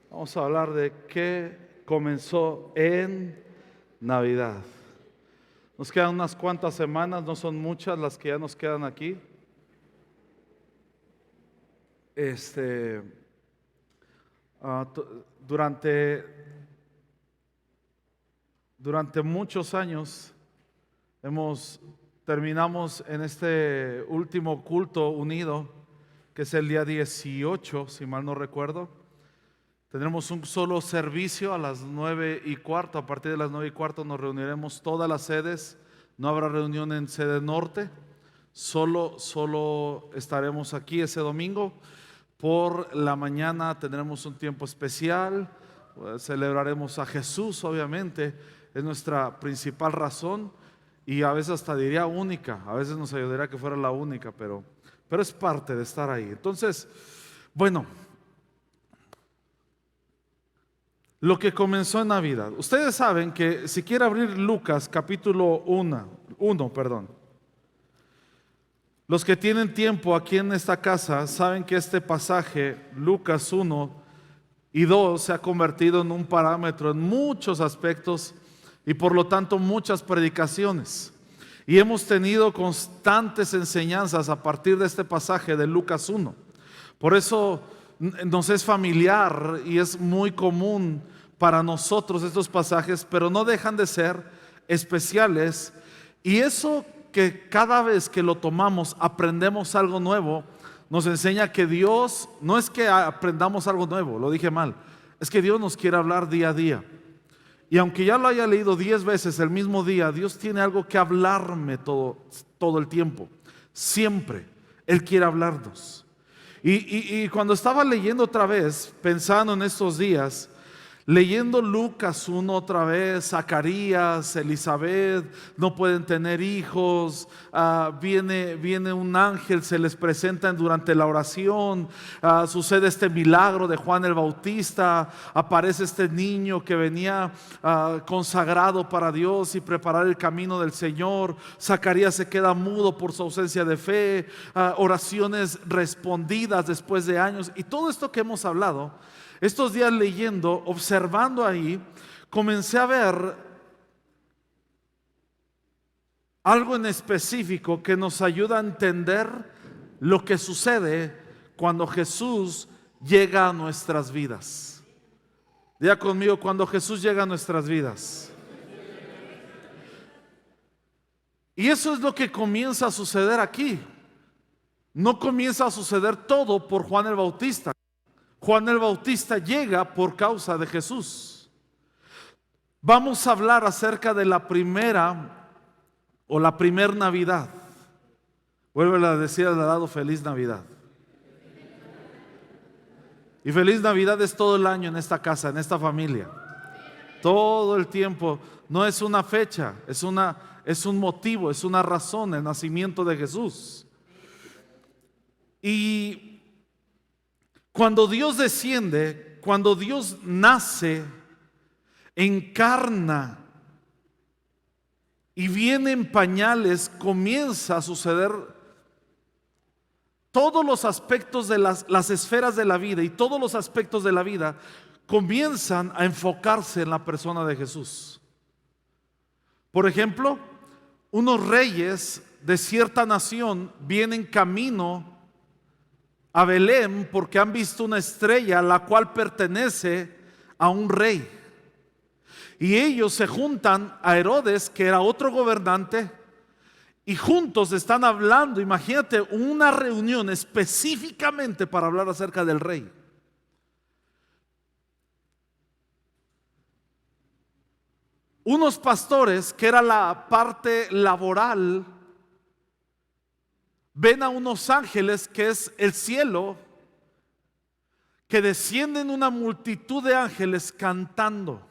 Vamos a hablar de qué comenzó en Navidad. Nos quedan unas cuantas semanas, no son muchas las que ya nos quedan aquí. Este, ah, tu- durante, durante muchos años terminamos en este último culto unido, que es el día 18, si mal no recuerdo. Tendremos un solo servicio a las 9:15. A partir de las 9:15 nos reuniremos todas las sedes. No habrá reunión en sede norte. Solo estaremos aquí ese domingo. Por la mañana tendremos un tiempo especial. Celebraremos a Jesús, obviamente. Es nuestra principal razón y a veces hasta diría única. A veces nos ayudaría que fuera la única, pero es parte de estar ahí. Entonces, bueno. Lo que comenzó en Navidad. Ustedes saben que si quiere abrir Lucas capítulo 1, perdón. Los que tienen tiempo aquí en esta casa saben que este pasaje, Lucas 1 y 2, se ha convertido en un parámetro en muchos aspectos y por lo tanto muchas predicaciones. Y hemos tenido constantes enseñanzas a partir de este pasaje de Lucas 1. Por eso nos es familiar y es muy común para nosotros estos pasajes, pero no dejan de ser especiales. Y eso que cada vez que lo tomamos aprendemos algo nuevo, nos enseña que Dios, no es que aprendamos algo nuevo, lo dije mal, es que Dios nos quiere hablar día a día. Y aunque ya lo haya leído 10 veces el mismo día, Dios tiene algo que hablarme todo el tiempo. Siempre Él quiere hablarnos. Y cuando estaba leyendo otra vez, pensando en estos días, leyendo Lucas 1 otra vez, Zacarías, Elizabeth no pueden tener hijos, viene un ángel, se les presenta durante la oración, sucede este milagro de Juan el Bautista, aparece este niño que venía consagrado para Dios y preparar el camino del Señor. Zacarías se queda mudo por su ausencia de fe, oraciones respondidas después de años, y todo esto que hemos hablado. Estos días leyendo, observando ahí, comencé a ver algo en específico que nos ayuda a entender lo que sucede cuando Jesús llega a nuestras vidas. Diga conmigo, cuando Jesús llega a nuestras vidas. Y eso es lo que comienza a suceder aquí. No comienza a suceder todo por Juan el Bautista. Juan el Bautista llega por causa de Jesús. Vamos a hablar acerca de la primera Navidad. Vuelve a decir al lado, feliz Navidad. Y feliz Navidad es todo el año en esta casa, en esta familia. Todo el tiempo. No es una fecha, es un motivo, es una razón, el nacimiento de Jesús. Y cuando Dios desciende, cuando Dios nace, encarna y viene en pañales, comienza a suceder todos los aspectos de las esferas de la vida, y todos los aspectos de la vida comienzan a enfocarse en la persona de Jesús. Por ejemplo, unos reyes de cierta nación vienen camino a Belén porque han visto una estrella la cual pertenece a un rey. Y ellos se juntan a Herodes, que era otro gobernante, y juntos están hablando. Imagínate una reunión específicamente para hablar acerca del rey. Unos pastores, que era la parte laboral, ven a unos ángeles, que es el cielo, que descienden una multitud de ángeles cantando.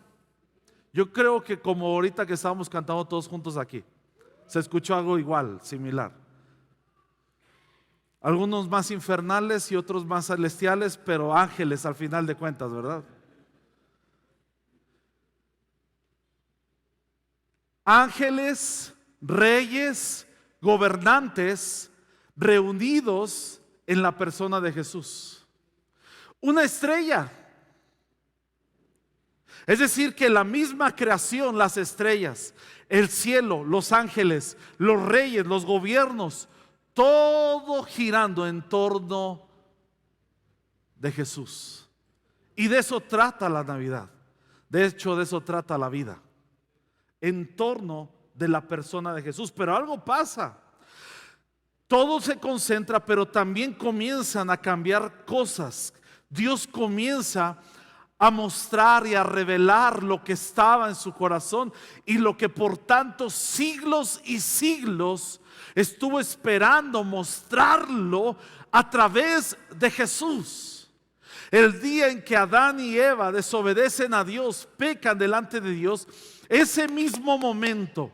Yo creo que como ahorita que estábamos cantando todos juntos aquí, se escuchó algo igual, similar. Algunos más infernales y otros más celestiales, pero ángeles al final de cuentas, ¿verdad? Ángeles, reyes, gobernantes reunidos en la persona de Jesús. Una estrella Es decir, que la misma creación, las estrellas, el cielo, los ángeles, los reyes, los gobiernos, todo girando en torno de Jesús. Y de eso trata la Navidad. De hecho, de eso trata la vida, en torno de la persona de Jesús. Pero algo pasa. Todo se concentra, pero también comienzan a cambiar cosas. Dios comienza a mostrar y a revelar lo que estaba en su corazón y lo que por tantos siglos y siglos estuvo esperando mostrarlo a través de Jesús. El día en que Adán y Eva desobedecen a Dios, pecan delante de Dios, ese mismo momento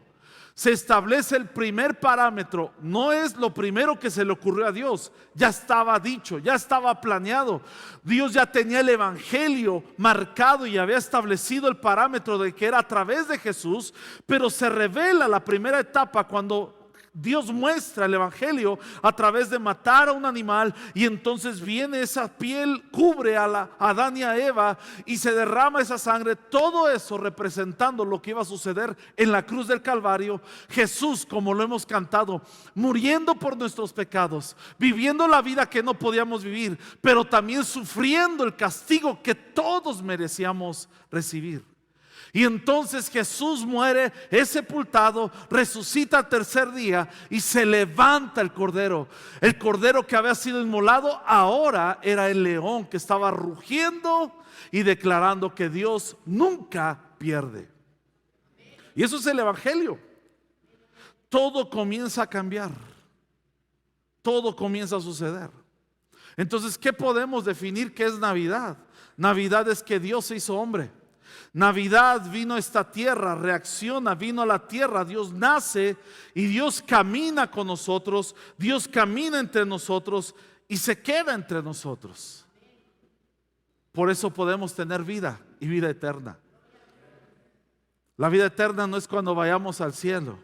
se establece el primer parámetro. No es lo primero que se le ocurrió a Dios, ya estaba dicho, ya estaba planeado. Dios ya tenía el evangelio marcado y había establecido el parámetro de que era a través de Jesús, pero se revela la primera etapa cuando Dios muestra el evangelio a través de matar a un animal, y entonces viene esa piel, cubre a Adán y a Eva y se derrama esa sangre. Todo eso representando lo que iba a suceder en la cruz del Calvario. Jesús, como lo hemos cantado, muriendo por nuestros pecados, viviendo la vida que no podíamos vivir, pero también sufriendo el castigo que todos merecíamos recibir. Y entonces Jesús muere, es sepultado, resucita al tercer día y se levanta el cordero. El cordero que había sido inmolado ahora era el león que estaba rugiendo y declarando que Dios nunca pierde. Y eso es el evangelio. Todo comienza a cambiar. Todo comienza a suceder. Entonces, ¿qué podemos definir que es Navidad? Navidad es que Dios se hizo hombre. Navidad, vino a esta tierra, reacciona, vino a la tierra, Dios nace y Dios camina con nosotros, Dios camina entre nosotros y se queda entre nosotros. Por eso podemos tener vida y vida eterna. La vida eterna no es cuando vayamos al cielo.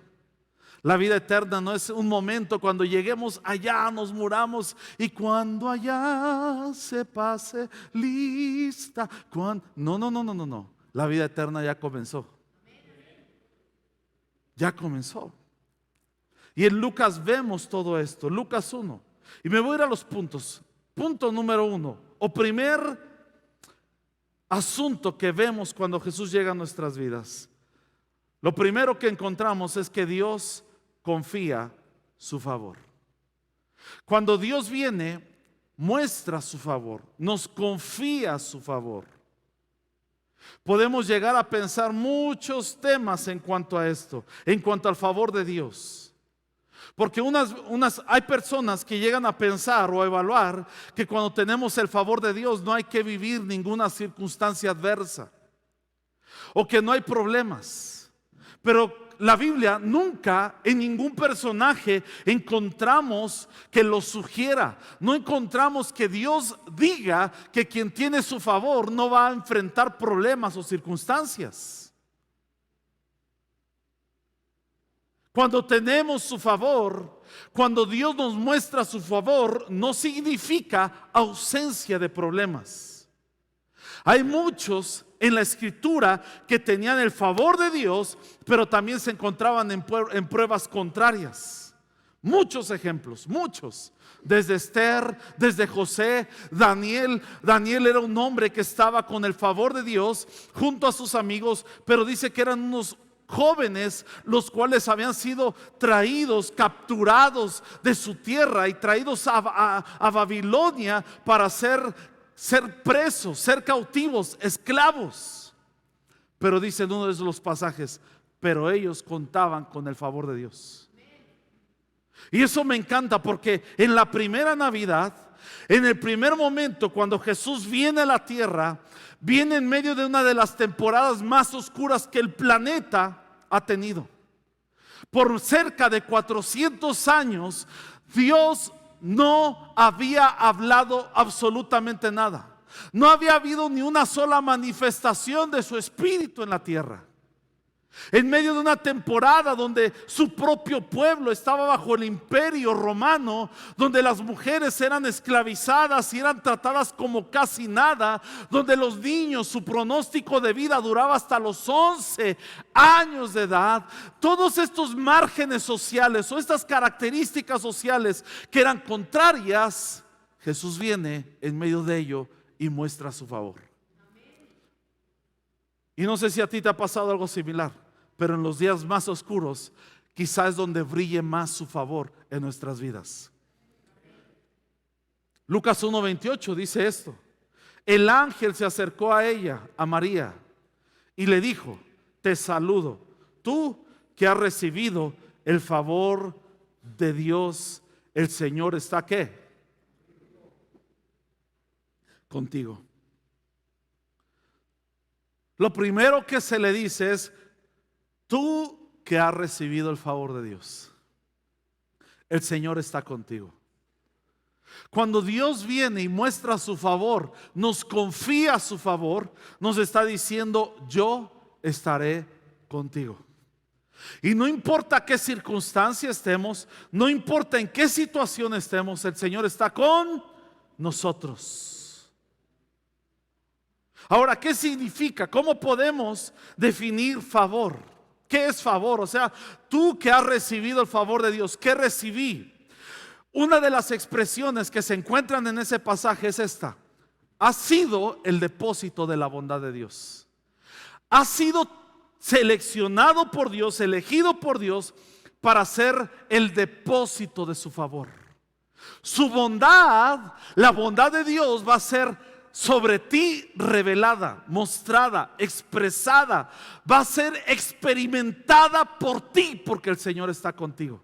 La vida eterna no es un momento cuando lleguemos allá, nos muramos y cuando allá se pase lista. No. La vida eterna ya comenzó. Ya comenzó. Y en Lucas vemos todo esto. Lucas 1. Y me voy a ir a los puntos. Punto número 1. O primer asunto que vemos cuando Jesús llega a nuestras vidas. Lo primero que encontramos es que Dios confía su favor. Cuando Dios viene, muestra su favor, nos confía su favor. Podemos llegar a pensar muchos temas en cuanto a esto, en cuanto al favor de Dios. Porque hay personas que llegan a pensar o a evaluar que cuando tenemos el favor de Dios no hay que vivir ninguna circunstancia adversa o que no hay problemas. Pero la Biblia nunca en ningún personaje encontramos que lo sugiera. No encontramos que Dios diga que quien tiene su favor no va a enfrentar problemas o circunstancias. Cuando tenemos su favor, cuando Dios nos muestra su favor, no significa ausencia de problemas. Hay muchos en la escritura que tenían el favor de Dios, pero también se encontraban en pruebas contrarias. Muchos ejemplos, muchos. Desde Esther, desde José, Daniel. Daniel era un hombre que estaba con el favor de Dios junto a sus amigos, pero dice que eran unos jóvenes los cuales habían sido traídos, capturados de su tierra y traídos a Babilonia para ser presos, ser cautivos, esclavos. Pero dice en uno de los pasajes, pero ellos contaban con el favor de Dios. Y eso me encanta porque en la primera Navidad, en el primer momento cuando Jesús viene a la tierra, viene en medio de una de las temporadas más oscuras que el planeta ha tenido. Por cerca de 400 años, Dios no había hablado absolutamente nada. No había habido ni una sola manifestación de su espíritu en la tierra. En medio de una temporada donde su propio pueblo estaba bajo el imperio romano, donde las mujeres eran esclavizadas y eran tratadas como casi nada, donde los niños, su pronóstico de vida duraba hasta los 11 años de edad. Todos estos márgenes sociales o estas características sociales que eran contrarias, Jesús viene en medio de ello y muestra su favor. Y no sé si a ti te ha pasado algo similar, pero en los días más oscuros quizás es donde brille más su favor en nuestras vidas. Lucas 1:28 dice esto: el ángel se acercó a ella, a María, y le dijo: te saludo, tú que has recibido el favor de Dios, el Señor está ¿qué? Contigo. Lo primero que se le dice es: tú que has recibido el favor de Dios, el Señor está contigo. Cuando Dios viene y muestra su favor, nos confía su favor, nos está diciendo: yo estaré contigo. Y no importa qué circunstancia estemos, no importa en qué situación estemos, el Señor está con nosotros. Ahora, ¿qué significa? ¿Cómo podemos definir favor? ¿Qué es favor? O sea, tú que has recibido el favor de Dios, ¿qué recibí? Una de las expresiones que se encuentran en ese pasaje es esta: ha sido el depósito de la bondad de Dios. Ha sido seleccionado por Dios, elegido por Dios para ser el depósito de su favor. Su bondad, la bondad de Dios va a ser sobre ti revelada, mostrada, expresada, va a ser experimentada por ti, porque el Señor está contigo.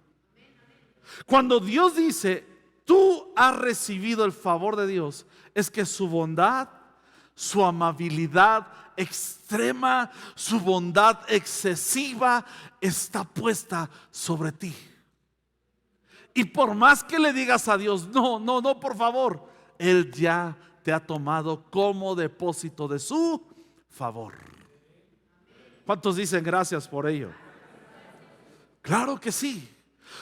Cuando Dios dice: tú has recibido el favor de Dios, es que su bondad, su amabilidad extrema, su bondad excesiva está puesta sobre ti. Y por más que le digas a Dios: no, por favor, Él ya te ha tomado como depósito de su favor. ¿Cuántos dicen gracias por ello? Claro que sí.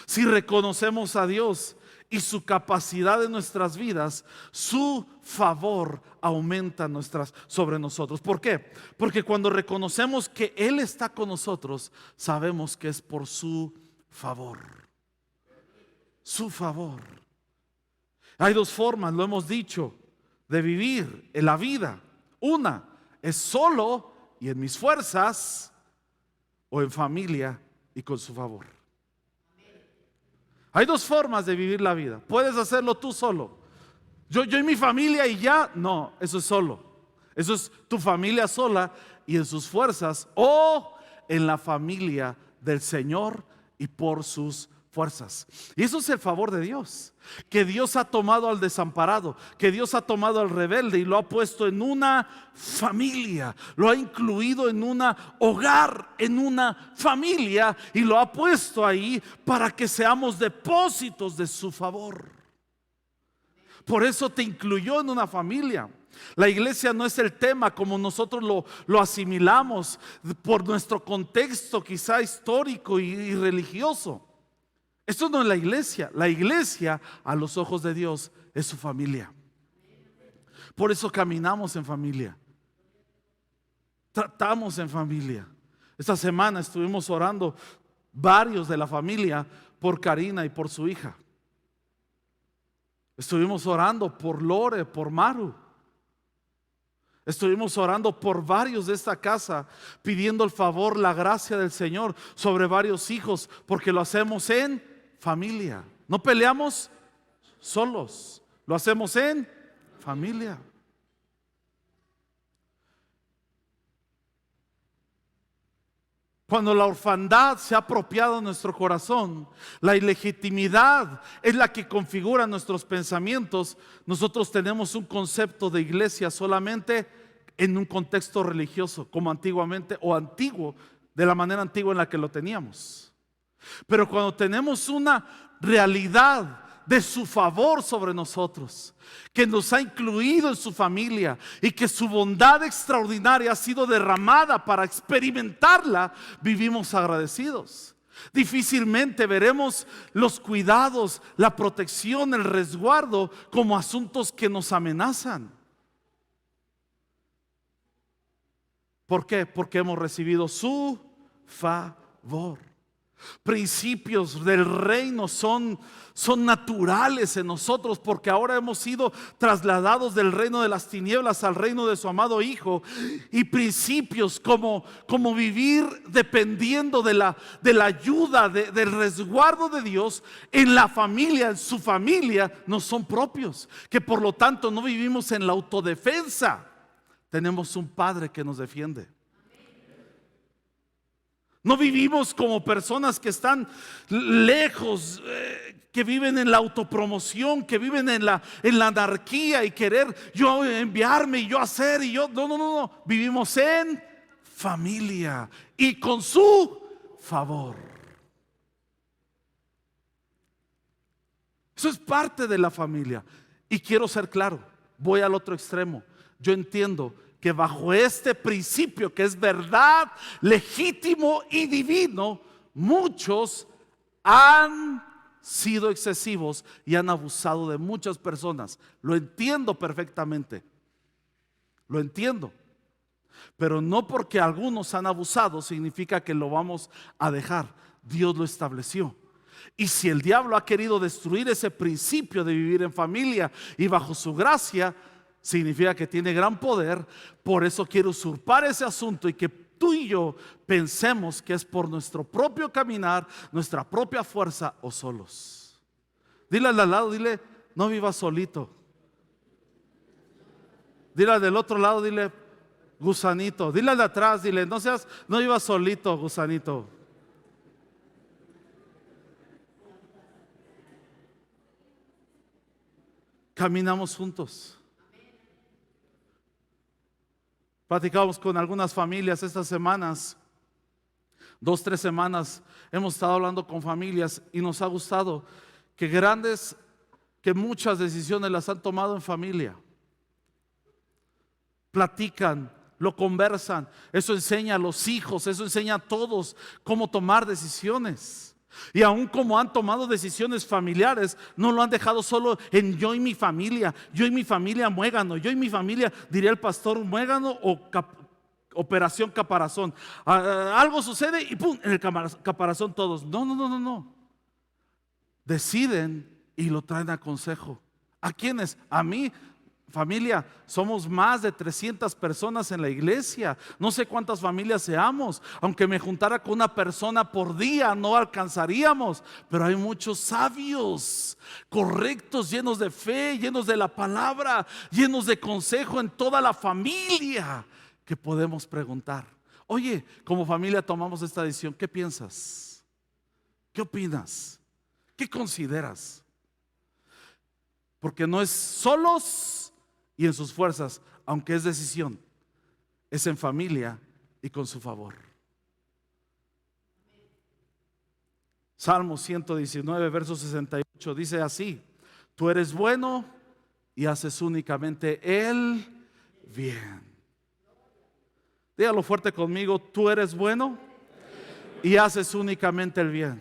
Si reconocemos a Dios y su capacidad en nuestras vidas, su favor aumenta sobre nosotros. ¿Por qué? Porque cuando reconocemos que Él está con nosotros, sabemos que es por su favor. Su favor. Hay dos formas, lo hemos dicho, de vivir en la vida. Una es solo y en mis fuerzas, o en familia y con su favor. Hay dos formas de vivir la vida. Puedes hacerlo tú solo. Yo y mi familia y ya. No, eso es solo. Eso es tu familia sola y en sus fuerzas, o en la familia del Señor y por sus fuerzas. Y eso es el favor de Dios, que Dios ha tomado al desamparado, que Dios ha tomado al rebelde y lo ha puesto en una familia, lo ha incluido en un hogar, en una familia, y lo ha puesto ahí para que seamos depósitos de su favor. Por eso te incluyó en una familia. La iglesia no es el tema como nosotros lo asimilamos por nuestro contexto quizá histórico y religioso. Esto no es la iglesia. La iglesia a los ojos de Dios es su familia. Por eso caminamos en familia, tratamos en familia. Esta semana estuvimos orando varios de la familia por Karina y por su hija. Estuvimos orando por Lore, por Maru. Estuvimos orando por varios de esta casa, pidiendo el favor, la gracia del Señor sobre varios hijos, porque lo hacemos en familia. No peleamos solos, lo hacemos en familia. Cuando la orfandad se ha apropiado de nuestro corazón, la ilegitimidad es la que configura nuestros pensamientos. Nosotros tenemos un concepto de iglesia solamente en un contexto religioso, como antiguamente, o antiguo, de la manera antigua en la que lo teníamos. Pero cuando tenemos una realidad de su favor sobre nosotros, que nos ha incluido en su familia y que su bondad extraordinaria ha sido derramada para experimentarla, vivimos agradecidos. Difícilmente veremos los cuidados, la protección, el resguardo como asuntos que nos amenazan. ¿Por qué? Porque hemos recibido su favor. Principios del reino son naturales en nosotros, porque ahora hemos sido trasladados del reino de las tinieblas al reino de su amado Hijo. Y principios como vivir dependiendo de la ayuda, del resguardo de Dios en la familia, en su familia, no son propios. Que por lo tanto no vivimos en la autodefensa. Tenemos un Padre que nos defiende. No vivimos como personas que están lejos, que viven en la autopromoción, que viven en la anarquía y querer yo enviarme y yo hacer y yo. No. Vivimos en familia y con su favor. Eso es parte de la familia. Y quiero ser claro, voy al otro extremo. Yo entiendo que bajo este principio, que es verdad, legítimo y divino, muchos han sido excesivos y han abusado de muchas personas. Lo entiendo perfectamente. Lo entiendo. Pero no porque algunos han abusado significa que lo vamos a dejar. Dios lo estableció. Y si el diablo ha querido destruir ese principio de vivir en familia y bajo su gracia, significa que tiene gran poder. Por eso quiere usurpar ese asunto y que tú y yo pensemos que es por nuestro propio caminar, nuestra propia fuerza o solos. Dile al lado, dile, no vivas solito. Dile al del otro lado, dile, gusanito. Dile al de atrás, dile, no vivas solito, gusanito. Caminamos juntos. Platicamos con algunas familias estas semanas, 2-3 semanas, hemos estado hablando con familias y nos ha gustado que muchas decisiones las han tomado en familia. Platican, lo conversan, eso enseña a los hijos, eso enseña a todos cómo tomar decisiones. Y aun como han tomado decisiones familiares, no lo han dejado solo en yo y mi familia muégano, yo y mi familia, diría el pastor, muégano o operación caparazón. Algo sucede y pum, en el caparazón todos. No. Deciden y lo traen a consejo. ¿A quiénes? A mí. Familia, somos más de 300 personas en la iglesia. No sé cuántas familias seamos. Aunque me juntara con una persona por día, no alcanzaríamos. Pero hay muchos sabios, correctos, llenos de fe, llenos de la palabra, llenos de consejo en toda la familia, que podemos preguntar. Oye, como familia tomamos esta decisión. ¿Qué piensas? ¿Qué opinas? ¿Qué consideras? Porque no es solos y en sus fuerzas, aunque es decisión, es en familia y con su favor. Salmo 119, verso 68 dice así: tú eres bueno y haces únicamente el bien. Dígalo fuerte conmigo: tú eres bueno y haces únicamente el bien.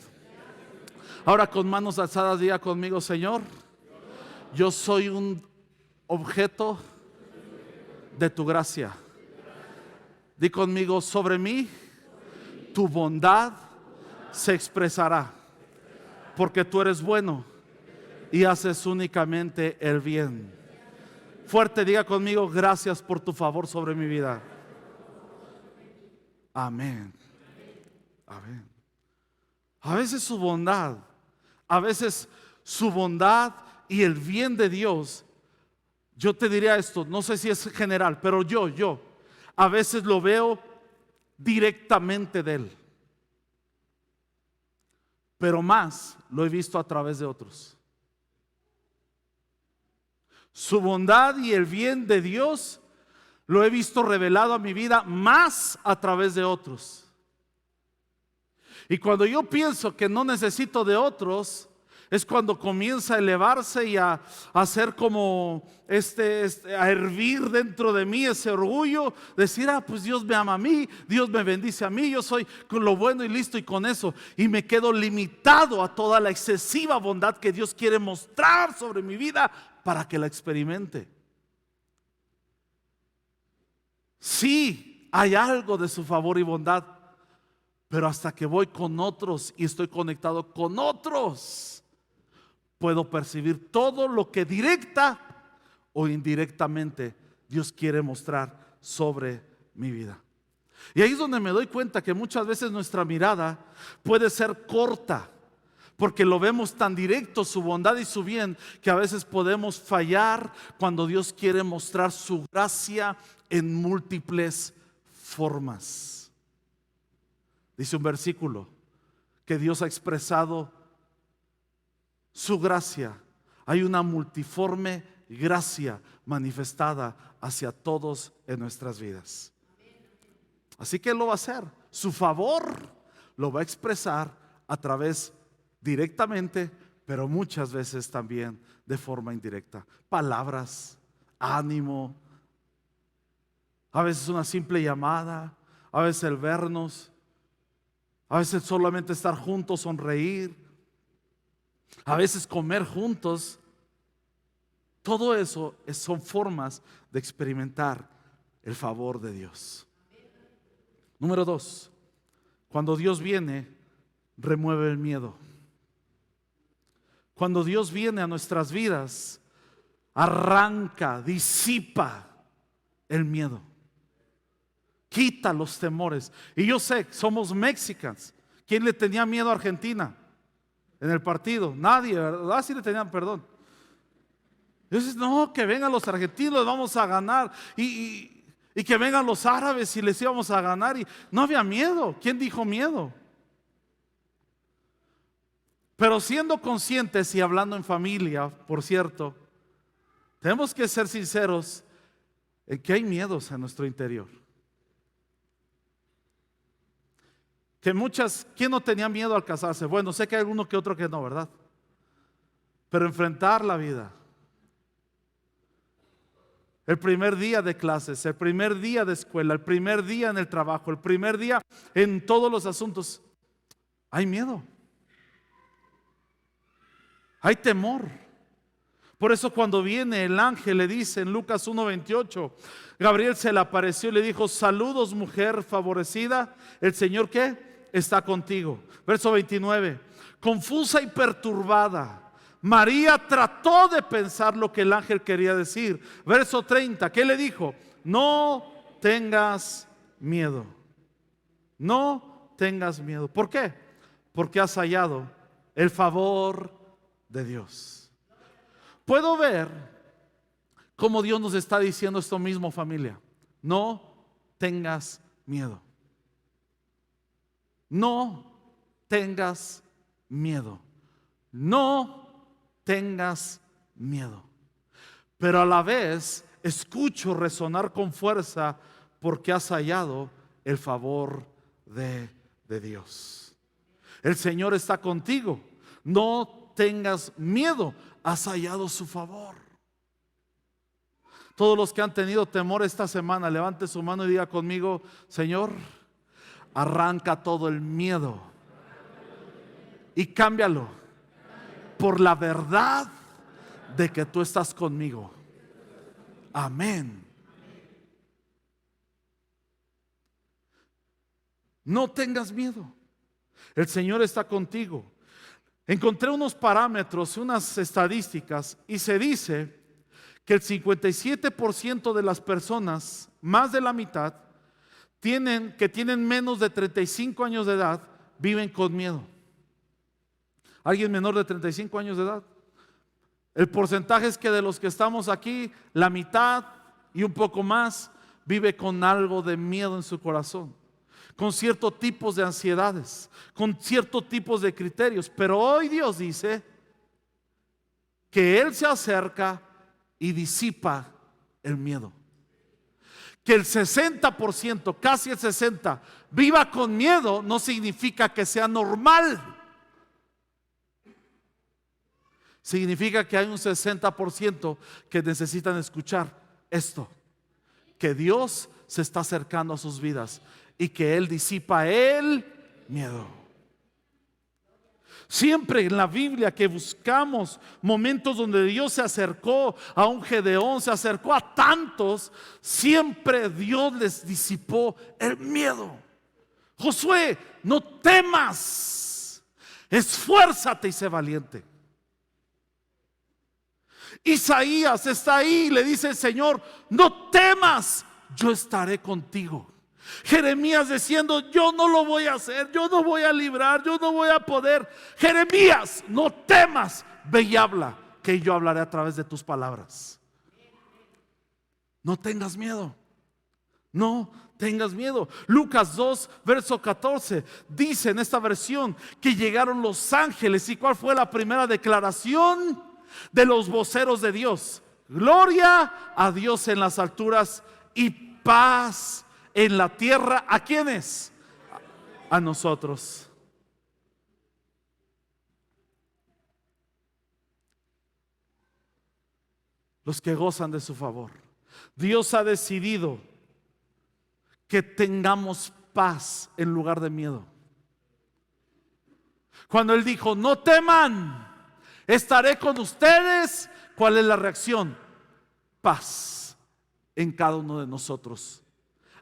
Ahora con manos alzadas diga conmigo: Señor, yo soy un objeto de tu gracia. Di conmigo: sobre mí tu bondad se expresará, porque tú eres bueno y haces únicamente el bien. Fuerte, diga conmigo: gracias por tu favor sobre mi vida. Amén. Amén. A veces su bondad y el bien de Dios, yo te diría esto, no sé si es general, pero yo a veces lo veo directamente de Él, pero más lo he visto a través de otros. Su bondad y el bien de Dios lo he visto revelado a mi vida más a través de otros. Y cuando yo pienso que no necesito de otros, Es cuando comienza a elevarse y a hacer como a hervir dentro de mí ese orgullo, decir, pues Dios me ama a mí, Dios me bendice a mí, yo soy con lo bueno y listo, y con eso, y me quedo limitado a toda la excesiva bondad que Dios quiere mostrar sobre mi vida para que la experimente. Sí, hay algo de su favor y bondad, pero hasta que voy con otros y estoy conectado con otros, puedo percibir todo lo que directa o indirectamente Dios quiere mostrar sobre mi vida. Y ahí es donde me doy cuenta que muchas veces nuestra mirada puede ser corta, porque lo vemos tan directo, su bondad y su bien, que a veces podemos fallar cuando Dios quiere mostrar su gracia en múltiples formas. Dice un versículo que Dios ha expresado su gracia. Hay una multiforme gracia manifestada hacia todos en nuestras vidas. Así que Él lo va a hacer. Su favor lo va a expresar a través directamente, pero muchas veces también de forma indirecta. Palabras, ánimo, a veces una simple llamada, a veces el vernos, a veces solamente estar juntos, sonreír, a veces comer juntos. Todo eso son formas de experimentar el favor de Dios. Número 2, cuando Dios viene, remueve el miedo. Cuando Dios viene a nuestras vidas, arranca, disipa el miedo, quita los temores. Y yo sé, somos mexicanos. ¿Quién le tenía miedo a Argentina en el partido? Nadie, ¿verdad? Sí le tenían, perdón. Entonces, no, que vengan los argentinos, vamos a ganar. Y que vengan los árabes y les íbamos a ganar. Y no había miedo. ¿Quién dijo miedo? Pero siendo conscientes y hablando en familia, por cierto, tenemos que ser sinceros en que hay miedos en nuestro interior. Que muchas, ¿quién no tenía miedo al casarse? Bueno, sé que hay alguno que otro que no, ¿verdad? Pero enfrentar la vida, el primer día de clases, el primer día de escuela, el primer día en el trabajo, el primer día en todos los asuntos, hay miedo, hay temor. Por eso cuando viene el ángel le dice en Lucas 1:28, Gabriel se le apareció y le dijo: saludos, mujer favorecida, el Señor ¿qué? Está contigo. Verso 29, confusa y perturbada, María trató de pensar lo que el ángel quería decir. Verso 30, ¿qué le dijo? No tengas miedo. No tengas miedo. ¿Por qué? Porque has hallado el favor de Dios. Puedo ver cómo Dios nos está diciendo esto mismo, familia. No tengas miedo. No tengas miedo. No tengas miedo. Pero a la vez escucho resonar con fuerza porque has hallado el favor de Dios. El Señor está contigo. No tengas miedo. Has hallado su favor. Todos los que han tenido temor esta semana, levante su mano y diga conmigo: Señor, arranca todo el miedo y cámbialo por la verdad de que tú estás conmigo. Amén. No tengas miedo. El Señor está contigo. Encontré unos parámetros, unas estadísticas, y se dice que el 57% de las personas, más de la mitad, que tienen menos de 35 años de edad, viven con miedo. ¿Alguien menor de 35 años de edad? El porcentaje es que de los que estamos aquí, la mitad y un poco más vive con algo de miedo en su corazón, con ciertos tipos de ansiedades, con ciertos tipos de criterios. Pero hoy Dios dice que Él se acerca y disipa el miedo. Que el 60%, casi el 60%, viva con miedo no significa que sea normal. Significa que hay un 60% que necesitan escuchar esto, que Dios se está acercando a sus vidas y que Él disipa el miedo. Siempre en la Biblia que buscamos momentos donde Dios se acercó a un Gedeón, se acercó a tantos, siempre Dios les disipó el miedo. Josué, no temas, esfuérzate y sé valiente. Isaías está ahí, le dice el Señor, no temas, yo estaré contigo. Jeremías diciendo, yo no lo voy a hacer, yo no voy a librar, yo no voy a poder. Jeremías, no temas, ve y habla, que yo hablaré a través de tus palabras. No tengas miedo, no tengas miedo. Lucas 2, verso 14, dice en esta versión que llegaron los ángeles. ¿Y cuál fue la primera declaración de los voceros de Dios? Gloria a Dios en las alturas y paz en la tierra. ¿A quiénes? A nosotros. Los que gozan de su favor. Dios ha decidido que tengamos paz en lugar de miedo. Cuando Él dijo, no teman, estaré con ustedes, ¿cuál es la reacción? Paz en cada uno de nosotros,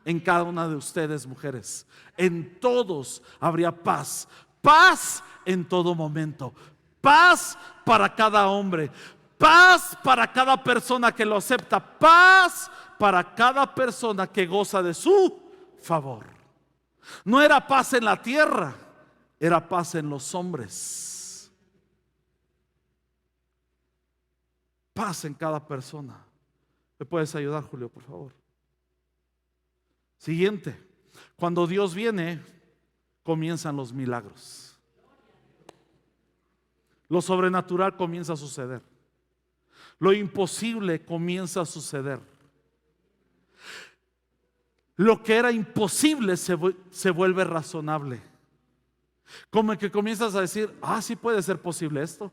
en cada una de ustedes, mujeres. En todos habría paz. Paz en todo momento. Paz para cada hombre. Paz para cada persona que lo acepta. Paz para cada persona que goza de su favor. No era paz en la tierra, era paz en los hombres. Paz en cada persona. ¿Me puedes ayudar, Julio, por favor? Siguiente. Cuando Dios viene, comienzan los milagros. Lo sobrenatural comienza a suceder. Lo imposible comienza a suceder. Lo que era imposible se vuelve razonable. Como que comienzas a decir, sí puede ser posible esto.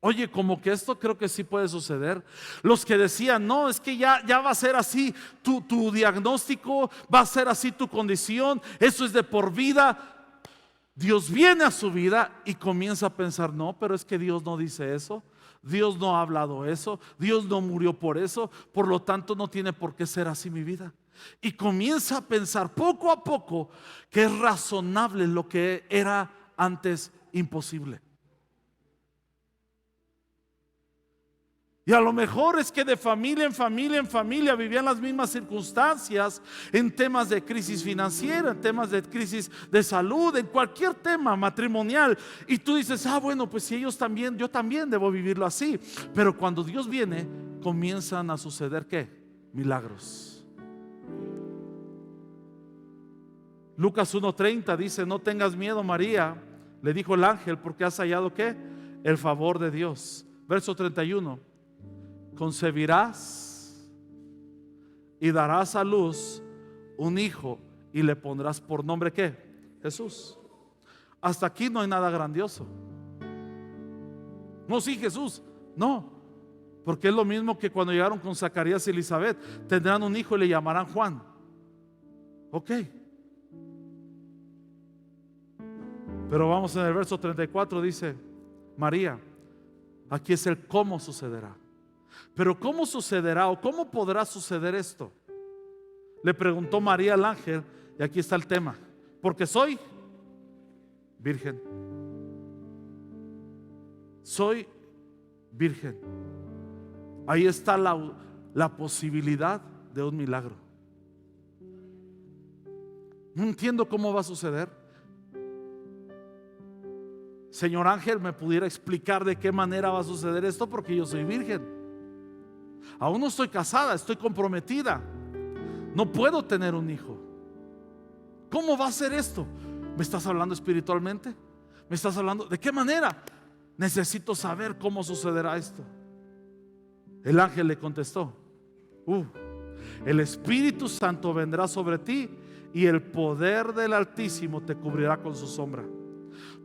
Oye, como que esto creo que sí puede suceder. Los que decían, no, es que ya va a ser así tu diagnóstico, va a ser así tu condición, eso es de por vida. Dios viene a su vida y comienza a pensar, no, pero es que Dios no dice eso, Dios no ha hablado eso, Dios no murió por eso, por lo tanto no tiene por qué ser así mi vida. Y comienza a pensar poco a poco que es razonable lo que era antes imposible. Y a lo mejor es que de familia en familia en familia vivían las mismas circunstancias en temas de crisis financiera, en temas de crisis de salud, en cualquier tema matrimonial. Y tú dices, bueno, pues si ellos también, yo también debo vivirlo así. Pero cuando Dios viene, comienzan a suceder ¿qué? Milagros. Lucas 1:30 dice, no tengas miedo, María, le dijo el ángel, porque has hallado ¿qué? El favor de Dios. Verso 31. Concebirás y darás a luz un hijo y le pondrás por nombre ¿qué? Jesús. Hasta aquí no hay nada grandioso. No, sí, Jesús. No, porque es lo mismo que cuando llegaron con Zacarías y Elizabeth. Tendrán un hijo y le llamarán Juan. Ok. Pero vamos en el verso 34, dice María, aquí es el cómo sucederá. Pero ¿cómo sucederá o cómo podrá suceder esto? Le preguntó María al ángel, y aquí está el tema. Porque soy virgen. Soy virgen. Ahí está la posibilidad de un milagro. No entiendo cómo va a suceder. Señor ángel, ¿me pudiera explicar de qué manera va a suceder esto? Porque yo soy virgen. Aún no estoy casada, estoy comprometida. No puedo tener un hijo. ¿Cómo va a ser esto? ¿Me estás hablando espiritualmente? ¿Me estás hablando de qué manera? Necesito saber cómo sucederá esto. El ángel le contestó, el Espíritu Santo vendrá sobre ti y el poder del Altísimo te cubrirá con su sombra.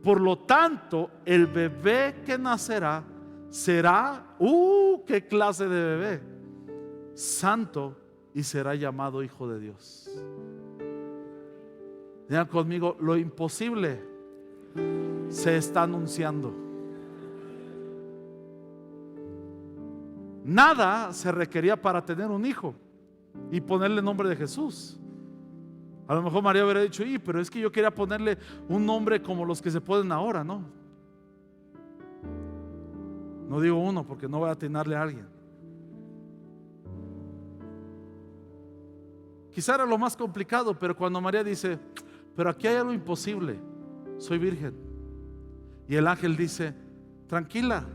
Por lo tanto, el bebé que nacerá será, ¿qué clase de bebé? Santo, y será llamado Hijo de Dios. Digan conmigo, lo imposible se está anunciando. Nada se requería para tener un hijo y ponerle el nombre de Jesús. A lo mejor María hubiera dicho, pero es que yo quería ponerle un nombre como los que se ponen ahora, ¿no? No digo uno porque no voy a atinarle a alguien. Quizá era lo más complicado, pero cuando María dice, pero aquí hay algo imposible, soy virgen. Y el ángel dice, tranquila,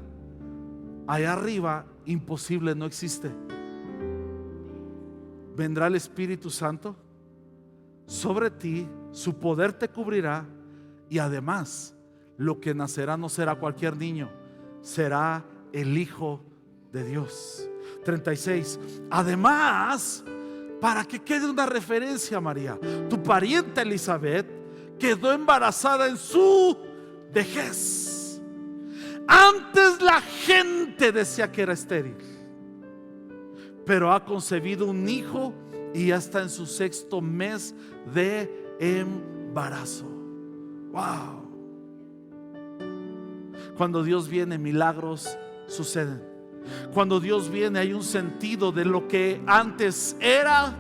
allá arriba imposible no existe. Vendrá el Espíritu Santo sobre ti, su poder te cubrirá, y además lo que nacerá no será cualquier niño, será el Hijo de Dios. 36. Además, para que quede una referencia, María, tu pariente Elizabeth quedó embarazada en su vejez. Antes la gente decía que era estéril, pero ha concebido un hijo y ya está en su 6º mes de embarazo. Wow. Cuando Dios viene, milagros suceden. Cuando Dios viene, hay un sentido de lo que antes era,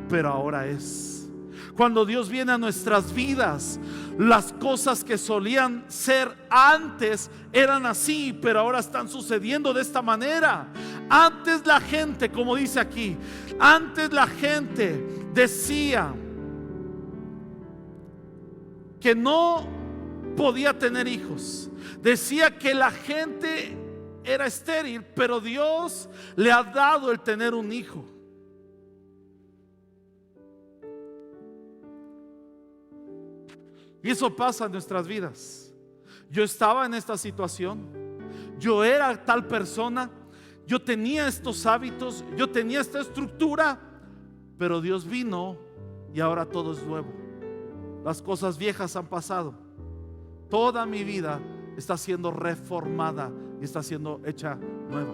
pero ahora es. Cuando Dios viene a nuestras vidas, las cosas que solían ser antes eran así, pero ahora están sucediendo de esta manera. Antes la gente, como dice aquí, antes la gente decía que no podía tener hijos. Decía que la gente era estéril, pero Dios le ha dado el tener un hijo. Y eso pasa en nuestras vidas. Yo estaba en esta situación, yo era tal persona, yo tenía estos hábitos, yo tenía esta estructura, pero Dios vino y ahora todo es nuevo. Las cosas viejas han pasado. Toda mi vida está siendo reformada y está siendo hecha nueva.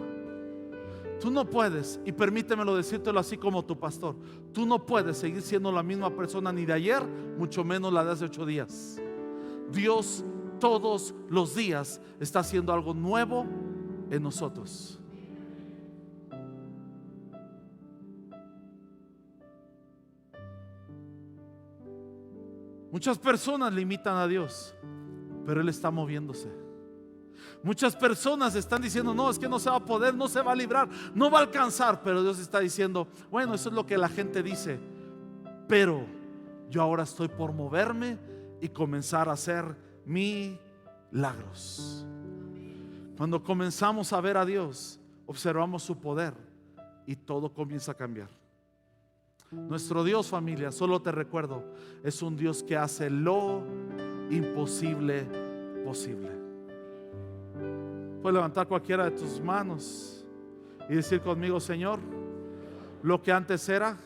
Tú no puedes, y permítemelo decírtelo así como tu pastor, tú no puedes seguir siendo la misma persona ni de ayer, mucho menos la de hace 8 días. Dios todos los días está haciendo algo nuevo en nosotros. Muchas personas limitan a Dios, pero Él está moviéndose. Muchas personas están diciendo, no, es que no se va a poder, no se va a librar, no va a alcanzar. Pero Dios está diciendo, bueno, eso es lo que la gente dice, pero yo ahora estoy por moverme y comenzar a hacer milagros. Cuando comenzamos a ver a Dios, observamos su poder y todo comienza a cambiar. Nuestro Dios, familia, solo te recuerdo, es un Dios que hace lo imposible posible. Puedes levantar cualquiera de tus manos y decir conmigo, Señor, lo que antes era,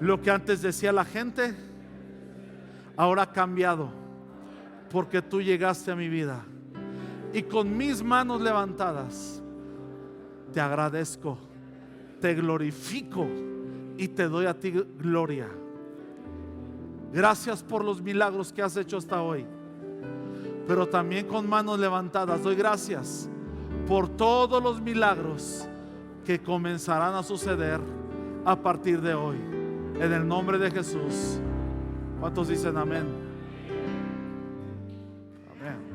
lo que antes decía la gente, ahora ha cambiado, porque tú llegaste a mi vida. Y con mis manos levantadas te agradezco, te glorifico y te doy a ti gloria. Gracias por los milagros que has hecho hasta hoy. Pero también con manos levantadas doy gracias por todos los milagros que comenzarán a suceder a partir de hoy. En el nombre de Jesús. ¿Cuántos dicen amén? Amén.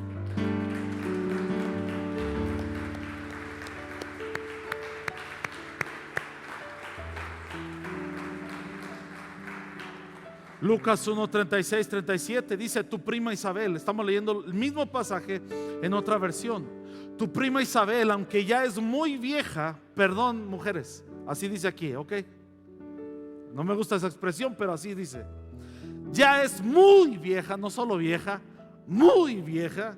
Lucas 1, 36, 37 dice, tu prima Isabel, estamos leyendo el mismo pasaje en otra versión. Tu prima Isabel, aunque ya es muy vieja, perdón mujeres, así dice aquí, ¿ok? No me gusta esa expresión, pero así dice. Ya es muy vieja, no solo vieja, muy vieja,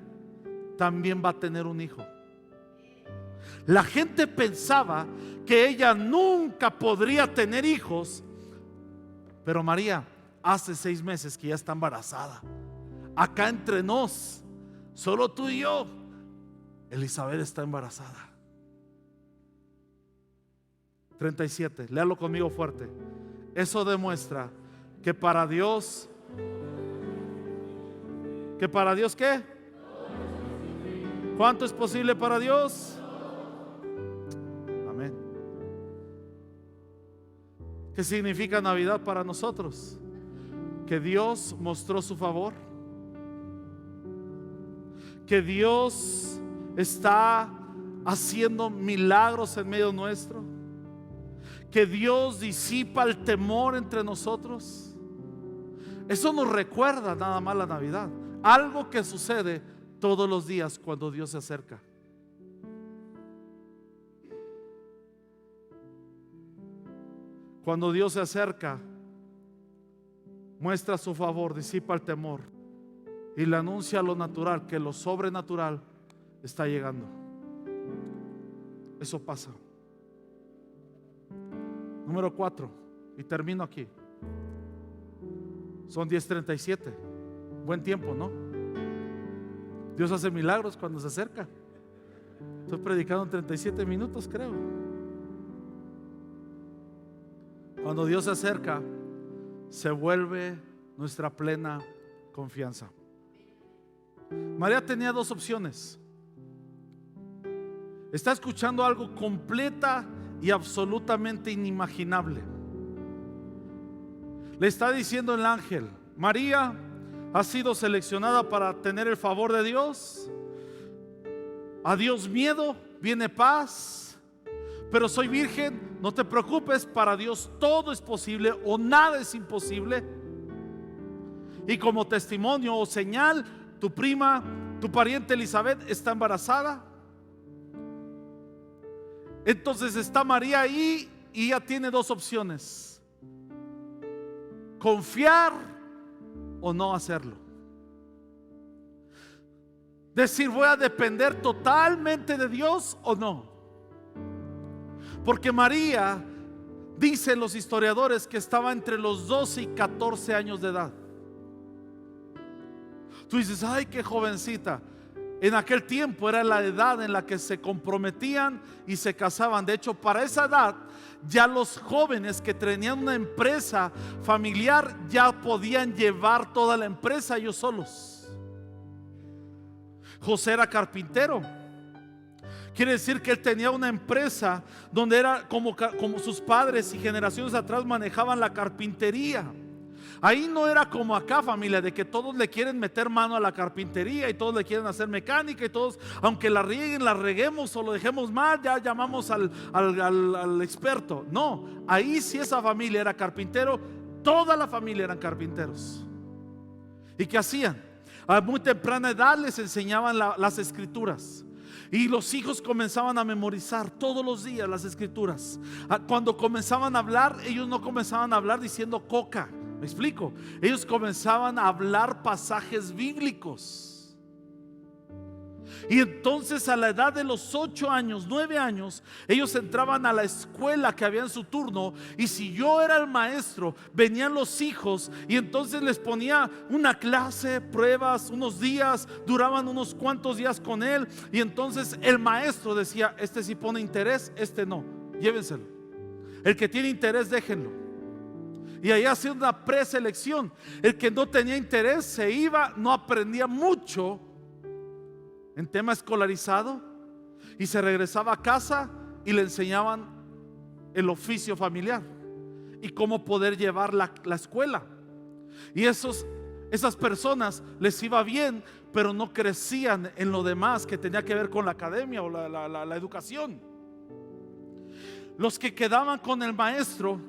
también va a tener un hijo. La gente pensaba que ella nunca podría tener hijos, pero María hace 6 meses que ya está embarazada. Acá entre nos, solo tú y yo. Elizabeth está embarazada. 37, léalo conmigo fuerte. Eso demuestra que para Dios, ¿qué? ¿Cuánto es posible para Dios? Amén. ¿Qué significa Navidad para nosotros? Que Dios mostró su favor, que Dios está haciendo milagros en medio nuestro, que Dios disipa el temor entre nosotros. Eso nos recuerda nada más la Navidad, algo que sucede todos los días cuando Dios se acerca. Cuando Dios se acerca, muestra su favor, disipa el temor y le anuncia lo natural, que lo sobrenatural está llegando. Eso pasa. Número 4, y termino aquí. Son 10:37. Buen tiempo, ¿no? Dios hace milagros cuando se acerca. Estoy predicando en 37 minutos, creo. Cuando Dios se acerca, se vuelve nuestra plena confianza. María tenía dos opciones. Está escuchando algo completa y absolutamente inimaginable. Le está diciendo el ángel: María ha sido seleccionada para tener el favor de Dios. A Dios miedo, viene paz. Pero soy virgen, no te preocupes, para Dios todo es posible o nada es imposible. Y como testimonio o señal, tu prima, tu pariente Elizabeth está embarazada. Entonces está María ahí y ella tiene dos opciones: confiar o no hacerlo. Decir, voy a depender totalmente de Dios o no. Porque María, dicen los historiadores, que estaba entre los 12 y 14 años de edad. Tú dices, ay, qué jovencita. En aquel tiempo era la edad en la que se comprometían y se casaban. De hecho, para esa edad ya los jóvenes que tenían una empresa familiar ya podían llevar toda la empresa ellos solos. José era carpintero. Quiere decir que él tenía una empresa donde era como sus padres y generaciones atrás manejaban la carpintería. Ahí no era como acá, familia, de que todos le quieren meter mano a la carpintería y todos le quieren hacer mecánica y todos, aunque la rieguen, la reguemos o lo dejemos mal, ya llamamos al experto. No, ahí si esa familia era carpintero, toda la familia eran carpinteros. ¿Y qué hacían? A muy temprana edad les enseñaban las escrituras. Y los hijos comenzaban a memorizar todos los días las escrituras. Cuando comenzaban a hablar, ellos no comenzaban a hablar diciendo coca. ¿Me explico? Ellos comenzaban a hablar pasajes bíblicos. Y entonces a la edad de los 8 años, 9 años, ellos entraban a la escuela que había en su turno. Y si yo era el maestro, venían los hijos y entonces les ponía una clase, pruebas, unos días, duraban unos cuantos días con él. Y entonces el maestro decía, este sí pone interés, este no, llévenselo. El que tiene interés, déjenlo. Y ahí hacía una preselección. El que no tenía interés se iba, no aprendía mucho en tema escolarizado y se regresaba a casa y le enseñaban el oficio familiar y cómo poder llevar la escuela. Y esas personas les iba bien, pero no crecían en lo demás que tenía que ver con la academia o la educación. Los que quedaban con el maestro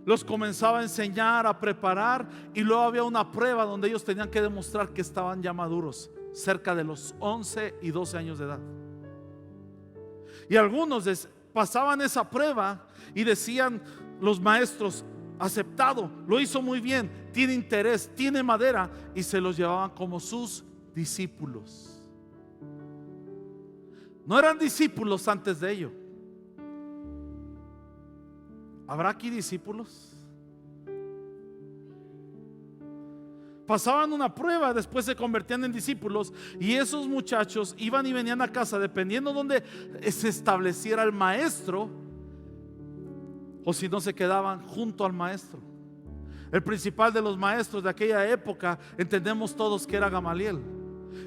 los comenzaba a enseñar, a preparar, y luego había una prueba donde ellos tenían que demostrar que estaban ya maduros, cerca de los 11 y 12 años de edad. Y algunos pasaban esa prueba y decían los maestros, aceptado, lo hizo muy bien, tiene interés, tiene madera, y se los llevaban como sus discípulos. No eran discípulos antes de ello. ¿Habrá aquí discípulos? pasaban una prueba, después se convertían en discípulos, y esos muchachos iban y venían a casa dependiendo donde se estableciera el maestro, o si no se quedaban junto al maestro. El principal de los maestros de aquella época, entendemos todos que era Gamaliel,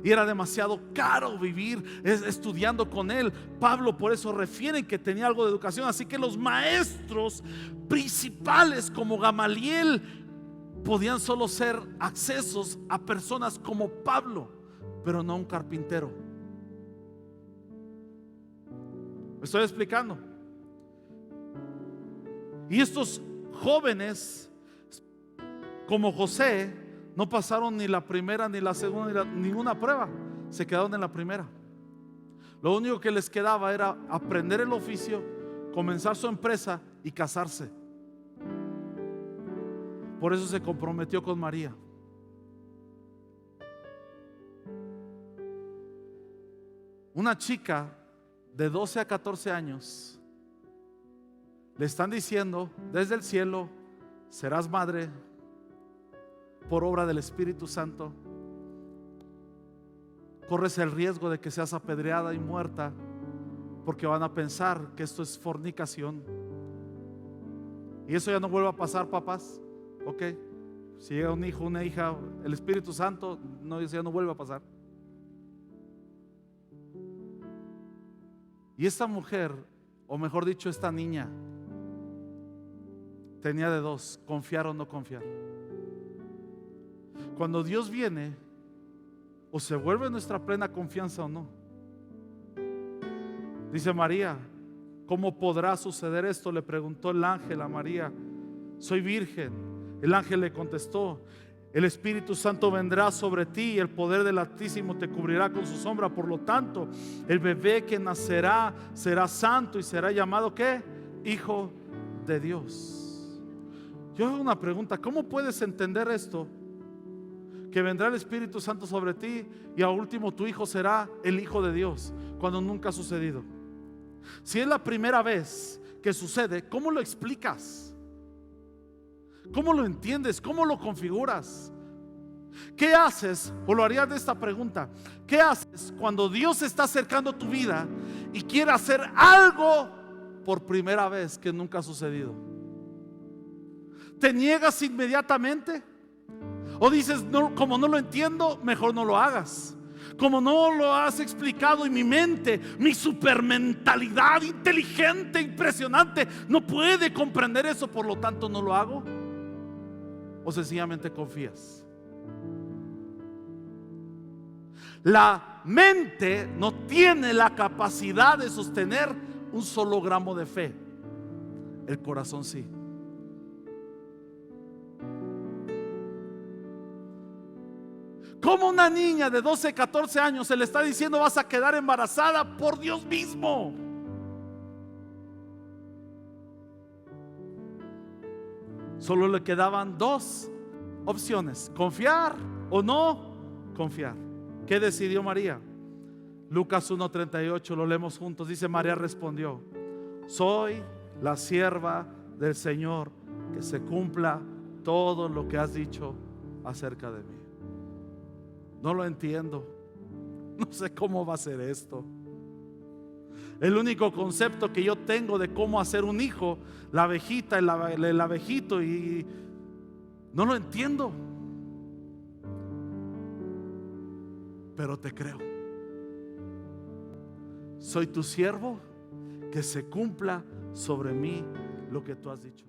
y era demasiado caro vivir estudiando con él. Pablo por eso refiere que tenía algo de educación. Así que los maestros principales como Gamaliel podían solo ser accesos a personas como Pablo, pero no un carpintero. ¿Me estoy explicando? Y estos jóvenes como José no pasaron ni la primera, ni la segunda, ninguna prueba. Se quedaron en la primera. Lo único que les quedaba era aprender el oficio, comenzar su empresa y casarse. Por eso se comprometió con María. Una chica de 12 a 14 años, le están diciendo desde el cielo: serás madre por obra del Espíritu Santo. Corres el riesgo de que seas apedreada y muerta, porque van a pensar que esto es fornicación. Y eso ya no vuelve a pasar, papás. Ok, si llega un hijo, una hija, el Espíritu Santo, no, eso ya no vuelve a pasar. Y esta mujer, o mejor dicho, esta niña, tenía de dos: confiar o no confiar. Cuando Dios viene, o se vuelve nuestra plena confianza o no. Dice María: ¿cómo podrá suceder esto?, le preguntó el ángel a María. Soy virgen. El ángel le contestó: el Espíritu Santo vendrá sobre ti y el poder del Altísimo te cubrirá con su sombra. Por lo tanto, el bebé que nacerá será santo y será llamado ¿qué? Hijo de Dios. Yo hago una pregunta: ¿cómo puedes entender esto? Que vendrá el Espíritu Santo sobre ti y al último tu hijo será el Hijo de Dios, cuando nunca ha sucedido. Si es la primera vez que sucede, ¿cómo lo explicas? ¿Cómo lo entiendes? ¿Cómo lo configuras? ¿Qué haces? O lo harías de esta pregunta: ¿qué haces cuando Dios se está acercando a tu vida y quiere hacer algo por primera vez que nunca ha sucedido? ¿Te niegas inmediatamente? ¿O dices, no, como no lo entiendo, mejor no lo hagas? Como no lo has explicado y mi mente, mi supermentalidad inteligente, impresionante, no puede comprender eso, por lo tanto no lo hago. ¿O sencillamente confías? La mente no tiene la capacidad de sostener un solo gramo de fe. El corazón sí. Como una niña de 12, 14 años se le está diciendo: vas a quedar embarazada por Dios mismo. Solo le quedaban dos opciones: confiar o no confiar. ¿Qué decidió María? Lucas 1:38, lo leemos juntos. Dice: María respondió: soy la sierva del Señor, que se cumpla todo lo que has dicho acerca de mí. No lo entiendo, no sé cómo va a ser esto. El único concepto que yo tengo de cómo hacer un hijo, la abejita, el abejito, y no lo entiendo, pero te creo. Soy tu siervo, que se cumpla sobre mí lo que tú has dicho.